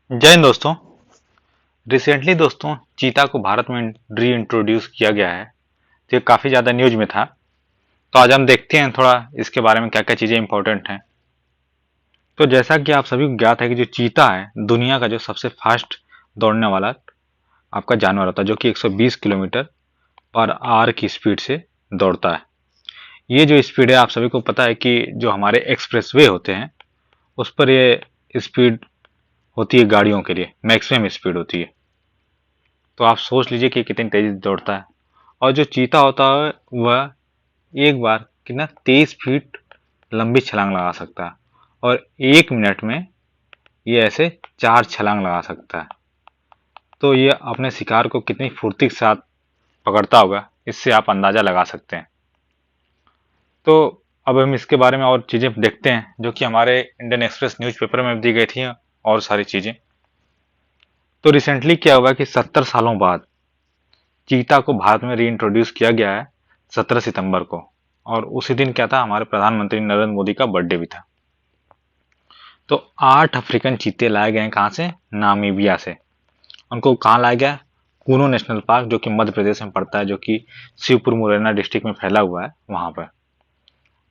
जय हिंद दोस्तों। रिसेंटली दोस्तों चीता को भारत में री इंट्रोड्यूस किया गया है। तो ये काफ़ी ज़्यादा न्यूज में था। तो आज हम देखते हैं थोड़ा इसके बारे में क्या क्या चीज़ें इंपॉर्टेंट हैं। तो जैसा कि आप सभी को ज्ञात है कि जो चीता है दुनिया का जो सबसे फास्ट दौड़ने वाला आपका जानवर होता है, जो कि 120 किलोमीटर पर आवर की स्पीड से दौड़ता है। ये जो स्पीड है आप सभी को पता है कि जो हमारे एक्सप्रेसवे होते हैं उस पर ये स्पीड होती है गाड़ियों के लिए मैक्सिमम स्पीड होती है। तो आप सोच लीजिए कि कितनी तेजी से दौड़ता है। और जो चीता होता है वह एक बार कितना 23 फीट लंबी छलांग लगा सकता है और 1 मिनट में ये ऐसे 4 छलांग लगा सकता है। तो ये अपने शिकार को कितनी फुर्ती के साथ पकड़ता होगा, इससे आप अंदाजा लगा सकते हैं। तो अब हम इसके बारे में और चीज़ें देखते हैं जो कि हमारे इंडियन एक्सप्रेस न्यूज़पेपर में दी गई थी और सारी चीज़ें। तो रिसेंटली क्या हुआ कि 70 सालों बाद चीता को भारत में री इंट्रोड्यूस किया गया है 17 सितंबर को। और उसी दिन क्या था, हमारे प्रधानमंत्री नरेंद्र मोदी का बर्थडे भी था। तो 8 अफ्रीकन चीते लाए गए हैं कहाँ से, नामीबिया से। उनको कहाँ लाया गया, कूनो नेशनल पार्क जो कि मध्य प्रदेश में पड़ता है, जो कि शिवपुर मुरैना डिस्ट्रिक्ट में फैला हुआ है वहां पर।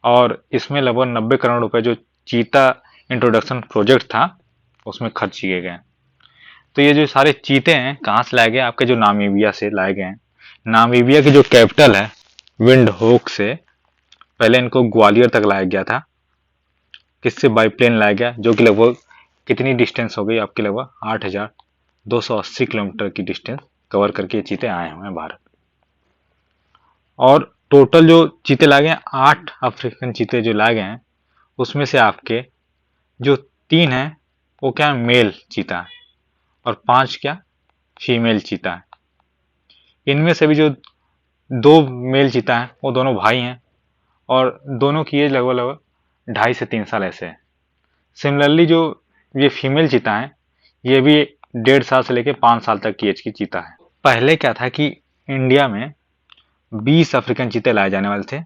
और इसमें लगभग 90 करोड़ रुपए जो चीता इंट्रोडक्शन प्रोजेक्ट था उसमें खर्च किए गए। तो ये जो सारे चीते हैं कहाँ से लाए गए, आपके जो नामीबिया से लाए गए हैं। नामीबिया की जो कैपिटल है विंड होक से पहले इनको ग्वालियर तक लाया गया था। किससे, बाई प्लेन लाया गया, जो कि लगभग कितनी डिस्टेंस हो गई आपकी, लगभग 8,280 किलोमीटर की डिस्टेंस कवर करके ये चीते आए हुए हैं भारत। और टोटल जो चीते लाए गए हैं, 8 अफ्रीकन चीते जो लाए गए हैं उसमें से आपके जो 3 हैं वो क्या है, मेल चीता है, और 5 क्या, फीमेल चीता है। इनमें से भी जो 2 मेल चीता हैं वो दोनों भाई हैं और दोनों की एज लगभग लगभग 2.5 से 3 साल ऐसे है। सिमिलरली जो ये फीमेल चीता है ये भी 1.5 साल से लेकर 5 साल तक की एज की चीता है। पहले क्या था कि इंडिया में 20 अफ्रीकन चीते लाए जाने वाले थे।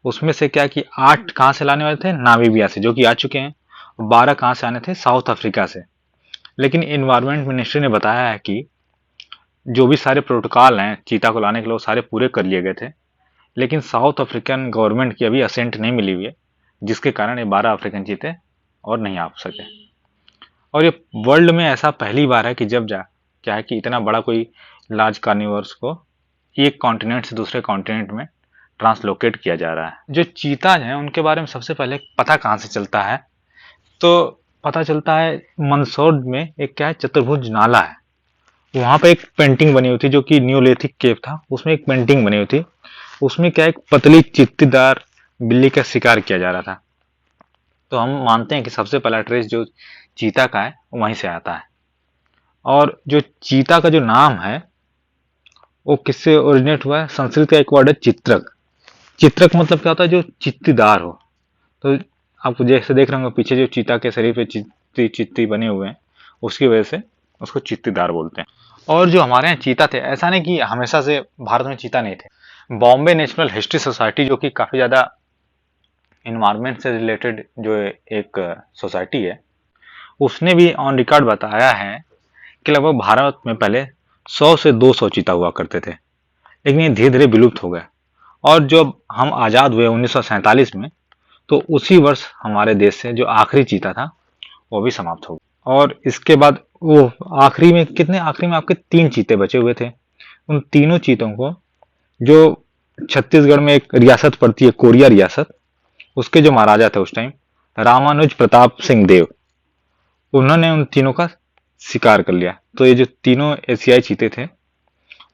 उसमें से क्या कि 8 कहाँ से लाने वाले थे, नामीबिया से, जो कि आ चुके हैं। 12 कहाँ से आने थे, साउथ अफ्रीका से। लेकिन इन्वायरमेंट मिनिस्ट्री ने बताया है कि जो भी सारे प्रोटोकॉल हैं चीता को लाने के लिए वो सारे पूरे कर लिए गए थे, लेकिन साउथ अफ्रीकन गवर्नमेंट की अभी असेंट नहीं मिली हुई है, जिसके कारण ये 12 अफ्रीकन चीते और नहीं आ सके। और ये वर्ल्ड में ऐसा पहली बार है कि जब जा क्या है कि इतना बड़ा कोई लार्ज कार्निवर्स को एक कॉन्टिनेंट से दूसरे कॉन्टिनेंट में ट्रांसलोकेट किया जा रहा है। जो चीताज हैं उनके बारे में सबसे पहले पता कहाँ से चलता है, तो पता चलता है मंदसौर में एक क्या है, चतुर्भुज नाला है। वहां पर एक पेंटिंग बनी हुई थी जो कि न्यूलिथिक केव था, उसमें एक पेंटिंग बनी हुई थी। उसमें क्या, एक पतली चित्तीदार बिल्ली का शिकार किया जा रहा था। तो हम मानते हैं कि सबसे पहला ट्रेस जो चीता का है वहीं से आता है। और जो चीता का जो नाम है वो किससे ओरिजिनेट हुआ है, संस्कृत का एक वर्ड है चित्रक। चित्रक मतलब क्या होता है, जो चित्तीदार हो। तो आप जैसे देख रहे होंगे पीछे जो चीता के शरीर पे चित्ती चित्ती बने हुए हैं, उसकी वजह से उसको चित्तीदार बोलते हैं। और जो हमारे यहाँ चीता थे, ऐसा नहीं कि हमेशा से भारत में चीता नहीं थे। बॉम्बे नेशनल हिस्ट्री सोसाइटी जो कि काफी ज्यादा इन्वायरमेंट से रिलेटेड जो एक सोसाइटी है, उसने भी ऑन रिकॉर्ड बताया है कि लगभग भारत में पहले 100 से 200 चीता हुआ करते थे, लेकिन ये धीरे धीरे विलुप्त हो गए। और जब हम आज़ाद हुए 1947 में, तो उसी वर्ष हमारे देश से जो आखिरी चीता था वो भी समाप्त हो गया। और इसके बाद वो आखिरी में कितने, आखिरी में आपके 3 चीते बचे हुए थे। उन तीनों चीतों को, जो छत्तीसगढ़ में एक रियासत पड़ती है कोरिया रियासत, उसके जो महाराजा थे उस टाइम, रामानुज प्रताप सिंह देव, उन्होंने उन तीनों का शिकार कर लिया। तो ये जो तीनों एशियाई चीते थे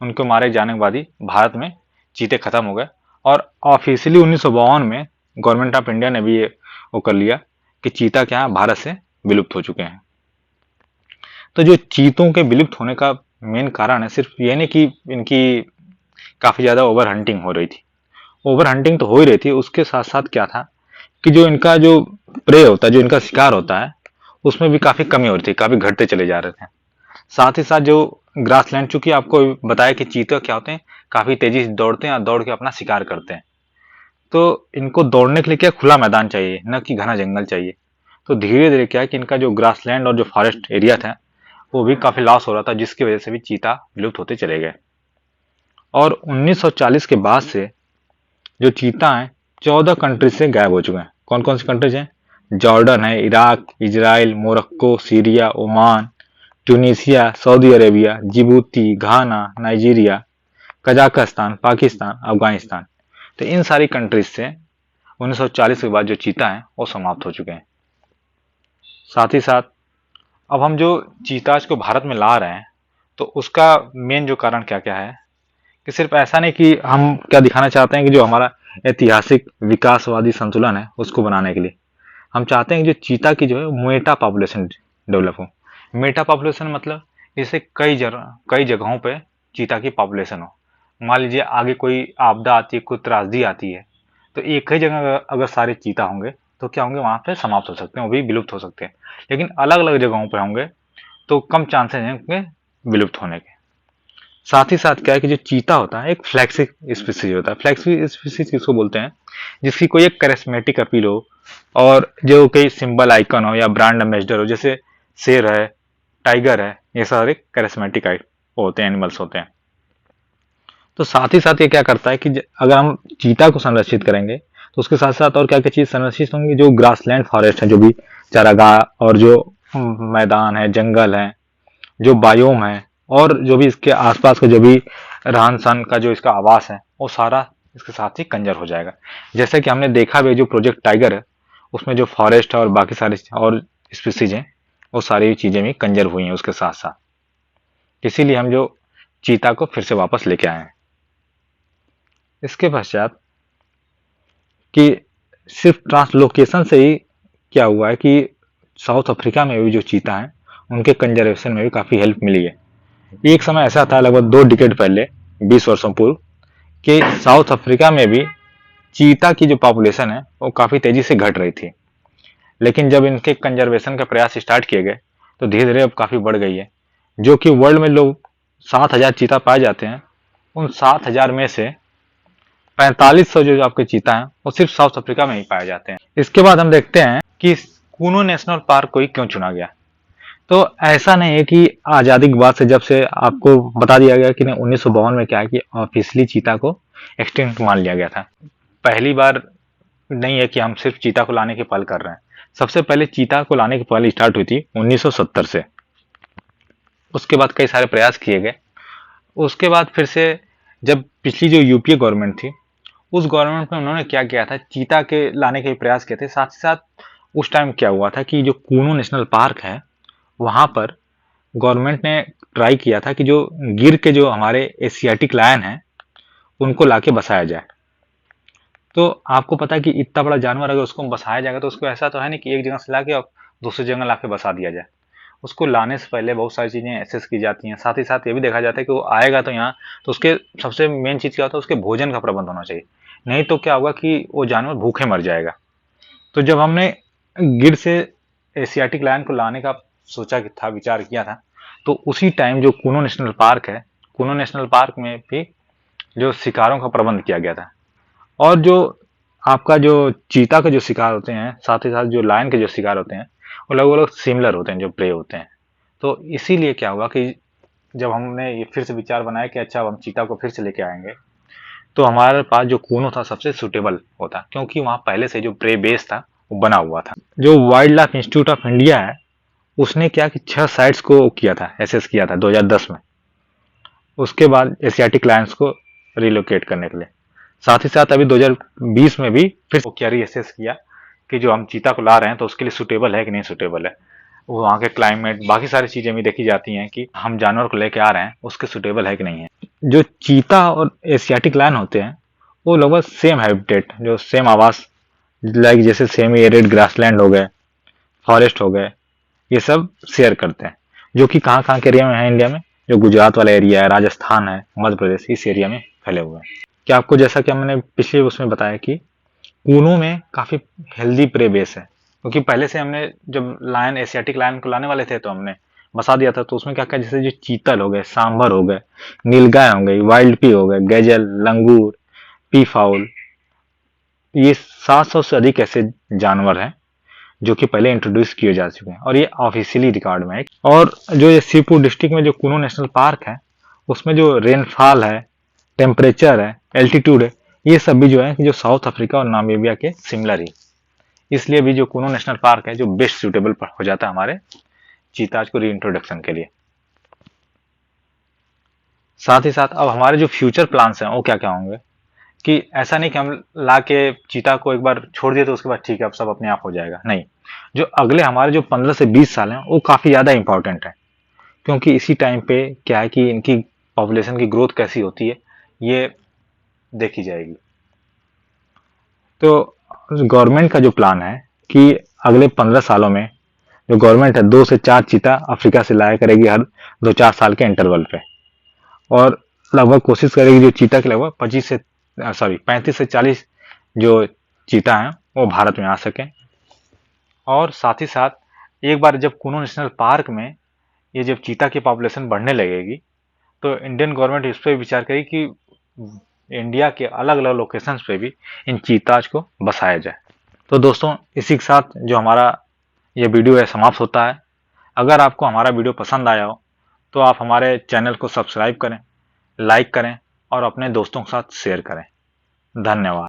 उनको मारे जाने के बाद ही भारत में चीते खत्म हो गए। और ऑफिशियली 1952 में गवर्नमेंट ऑफ इंडिया ने भी ये वो कर लिया कि चीता क्या है, भारत से विलुप्त हो चुके हैं। तो जो चीतों के विलुप्त होने का मेन कारण है सिर्फ ये नहीं कि इनकी काफी ज्यादा ओवर हंटिंग हो रही थी। ओवर हंटिंग तो हो ही रही थी, उसके साथ साथ क्या था कि जो इनका जो प्रे होता है, जो इनका शिकार होता है, उसमें भी काफी कमी हो रही थी, काफी घटते चले जा रहे थे। साथ ही साथ जो ग्रासलैंड, चूंकि आपको बताया कि चीते क्या होते हैं, काफी तेजी से दौड़ते हैं और दौड़ के अपना शिकार करते हैं। तो इनको दौड़ने के लिए क्या, खुला मैदान चाहिए, न कि घना जंगल चाहिए। तो धीरे धीरे क्या है कि इनका जो ग्रासलैंड और जो फॉरेस्ट एरिया था वो भी काफी लॉस हो रहा था, जिसकी वजह से भी चीता विलुप्त होते चले गए। और 1940 के बाद से जो चीता हैं 14 कंट्रीज से गायब हो चुके हैं। कौन कौन सी कंट्रीज हैं? जॉर्डन है, Iraq, Israel, Morocco, Syria, Oman, Tunisia, Saudi Arabia, Djibouti, Ghana, Nigeria, Kazakhstan, Pakistan, Afghanistan. तो इन सारी कंट्रीज से 1940 के बाद जो चीता हैं वो समाप्त हो चुके हैं। साथ ही साथ अब हम जो चीताज को भारत में ला रहे हैं तो उसका मेन जो कारण क्या क्या है कि सिर्फ ऐसा नहीं कि हम क्या दिखाना चाहते हैं कि जो हमारा ऐतिहासिक विकासवादी संतुलन है उसको बनाने के लिए हम चाहते हैं कि जो चीता की जो है मेटा पॉपुलेशन डेवलप हो। मेटा पॉपुलेशन मतलब जैसे कई जगहों पे चीता की पॉपुलेशन हो। मान लीजिए आगे कोई आपदा आती है, कोई त्रासदी आती है, तो एक ही जगह अगर सारे चीता होंगे तो क्या होंगे, वहां पे समाप्त हो सकते हैं, वो भी विलुप्त हो सकते हैं। लेकिन अलग अलग जगहों पे होंगे तो कम चांसेस हैं उनके विलुप्त होने के। साथ ही साथ क्या है कि जो चीता होता है एक फ्लैक्सिक स्पीसीज होता है। फ्लैक्सिक स्पीसीज किसको बोलते हैं? जिसकी कोई एक करिस्मेटिक अपील हो और जो कोई सिंबल आइकन हो या ब्रांड एम्बेसडर हो, जैसे शेर है, टाइगर है, ये सारे करिस्मेटिक होते हैं, एनिमल्स होते हैं। तो साथ ही साथ ये क्या करता है कि अगर हम चीता को संरक्षित करेंगे तो उसके साथ साथ और क्या क्या चीज संरक्षित होंगी, जो ग्रासलैंड फॉरेस्ट है, जो भी चारागाह और जो मैदान है, जंगल है, जो बायोम है और जो भी इसके आसपास का जो भी रहन सहन का जो इसका आवास है वो सारा इसके साथ ही कंजर हो जाएगा। जैसे कि हमने देखा भी जो प्रोजेक्ट टाइगर है उसमें जो फॉरेस्ट है और बाकी सारी और स्पीसीज हैं वो सारी चीजें भी कंजर हुई हैं उसके साथ साथ। इसीलिए हम जो चीता को फिर से वापस लेके आए हैं। इसके पश्चात कि सिर्फ ट्रांसलोकेशन से ही क्या हुआ है कि साउथ अफ्रीका में भी जो चीता हैं उनके कंजर्वेशन में भी काफी हेल्प मिली है। एक समय ऐसा था लगभग 2 डिकेड पहले, 20 वर्षों पूर्व, कि साउथ अफ्रीका में भी चीता की जो पॉपुलेशन है वो काफी तेजी से घट रही थी। लेकिन जब इनके कंजर्वेशन के प्रयास स्टार्ट किए गए तो धीरे धीरे अब काफी बढ़ गई है। जो कि वर्ल्ड में लोग 7,000 चीता पाए जाते हैं, उन 7,000 में से 4500 जो आपके चीता हैं वो सिर्फ साउथ अफ्रीका में ही पाए जाते हैं। इसके बाद हम देखते हैं कि कूनो नेशनल पार्क को ही क्यों चुना गया। तो ऐसा नहीं है कि आज़ादी के बाद से जब से आपको बता दिया गया कि 1952 में क्या है कि ऑफिशियली चीता को एक्सटिंक्ट मान लिया गया था। पहली बार नहीं है कि हम सिर्फ चीता को लाने की पहल कर रहे हैं। सबसे पहले चीता को लाने की पहल स्टार्ट हुई थी 1970 से। उसके बाद कई सारे प्रयास किए गए। उसके बाद फिर से जब पिछली जो यूपीए गवर्नमेंट थी उस गवर्नमेंट में उन्होंने क्या किया था, चीता के लाने के प्रयास किए थे। साथ ही साथ उस टाइम क्या हुआ था कि जो कूनो नेशनल पार्क है वहां पर गवर्नमेंट ने ट्राई किया था कि जो गिर के जो हमारे एशियाटिक लायन हैं उनको लाके बसाया जाए। तो आपको पता है कि इतना बड़ा जानवर अगर उसको बसाया जाएगा तो उसको ऐसा तो है नहीं कि एक जगह से लाके और दूसरी जगह लाके बसा दिया जाए। उसको लाने से पहले बहुत सारी चीजें एसेस की जाती हैं। साथ ही साथ ये भी देखा जाता है कि वो आएगा तो यहाँ तो उसके सबसे मेन चीज क्या होता है, उसके भोजन का प्रबंध होना चाहिए। नहीं तो क्या होगा कि वो जानवर भूखे मर जाएगा। तो जब हमने गिर से एशियाटिक लायन को लाने का सोचा कि था, विचार किया था, तो उसी टाइम जो कूनो नेशनल पार्क है, कूनो नेशनल पार्क में भी जो शिकारों का प्रबंध किया गया था। और जो आपका जो चीता के जो शिकार होते हैं, साथ ही साथ जो लायन के जो शिकार होते हैं, वो लगभग लगभग सिमिलर होते हैं, जो प्रे होते हैं। तो इसीलिए क्या हुआ कि जब हमने ये फिर से विचार बनाया कि अच्छा अब हम चीता को फिर से लेके आएंगे, तो हमारे पास जो कूनो था सबसे सुटेबल होता, क्योंकि वहां पहले से जो प्रे बेस था वो बना हुआ था। जो wild life institute of India है उसने क्या कि 6 साइट्स को किया था, एसेस किया था 2010 में। उसके बाद एशियाटिक लायंस को रिलोकेट करने के लिए। साथ ही साथ अभी 2020 में भी फिर वो क्या रीअसेस किया कि जो हम चीता को ला रहे हैं तो उसके लिए सुटेबल है कि नहीं सुटेबल है। वो वहाँ के क्लाइमेट, बाकी सारी चीजें भी देखी जाती हैं कि हम जानवर को लेके आ रहे हैं उसके सुटेबल है कि नहीं है। जो चीता और एशियाटिक लायन होते हैं वो लगभग सेम हैबिटेट, जो सेम आवास, लाइक जैसे सेमी एरिड ग्रासलैंड हो गए, फॉरेस्ट हो गए, ये सब शेयर करते हैं। जो कि कहाँ कहाँ के एरिया में है इंडिया में, जो गुजरात वाला एरिया है, राजस्थान है, मध्य प्रदेश, इस एरिया में फैले हुए हैं। क्या आपको जैसा कि मैंने पिछले उसमें बताया कि कूनो में काफी हेल्दी प्रे बेस है, क्योंकि पहले से हमने जब लायन एशियाटिक लायन को लाने वाले थे तो हमने बसा दिया था। तो उसमें क्या क्या, जैसे जो चीतल हो गए, सांभर हो गए, नीलगाय हो गई, वाइल्ड पी हो गए, गैजल, लंगूर, पी फाउल, ये 700 से अधिक ऐसे जानवर हैं जो कि पहले इंट्रोड्यूस किए जा चुके हैं और ये ऑफिशियली रिकॉर्ड में है। और जो ये शिवपुर डिस्ट्रिक्ट में जो कुनो नेशनल पार्क है, उसमें जो रेनफॉल है, टेम्परेचर है, एल्टीट्यूड है, ये सब भी जो है कि जो साउथ अफ्रीका और नामीबिया के सिमिलर ही, इसलिए भी जो कुनो नेशनल पार्क है जो बेस्ट सूटेबल हो जाता है हमारे चीताज को रीइंट्रोडक्शन के लिए। साथ ही साथ अब हमारे जो फ्यूचर प्लान्स हैं वो क्या क्या होंगे, कि ऐसा नहीं कि हम ला के चीता को एक बार छोड़ दिए तो उसके बाद ठीक है अब सब अपने आप हो जाएगा, नहीं। जो अगले हमारे जो 15 से 20 साल हैं वो काफ़ी ज़्यादा इंपॉर्टेंट है, क्योंकि इसी टाइम पे क्या है कि इनकी पॉपुलेशन की ग्रोथ कैसी होती है ये देखी जाएगी। तो गवर्नमेंट का जो प्लान है कि अगले 15 सालों में जो गवर्नमेंट है 2 से 4 चीता अफ्रीका से लाया करेगी हर 2-4 साल के इंटरवल पे, और लगभग कोशिश करेगी जो चीता के लगभग 35 से 40 जो चीता हैं वो भारत में आ सकें। और साथ ही साथ एक बार जब कुनो नेशनल पार्क में ये जब चीता की पॉपुलेशन बढ़ने लगेगी तो इंडियन गवर्नमेंट इस पर विचार करेगी कि इंडिया के अलग अलग लोकेशंस पे भी इन चीताज को बसाया जाए। तो दोस्तों इसी के साथ जो हमारा ये वीडियो है समाप्त होता है। अगर आपको हमारा वीडियो पसंद आया हो तो आप हमारे चैनल को सब्सक्राइब करें, लाइक करें और अपने दोस्तों के साथ शेयर करें। धन्यवाद।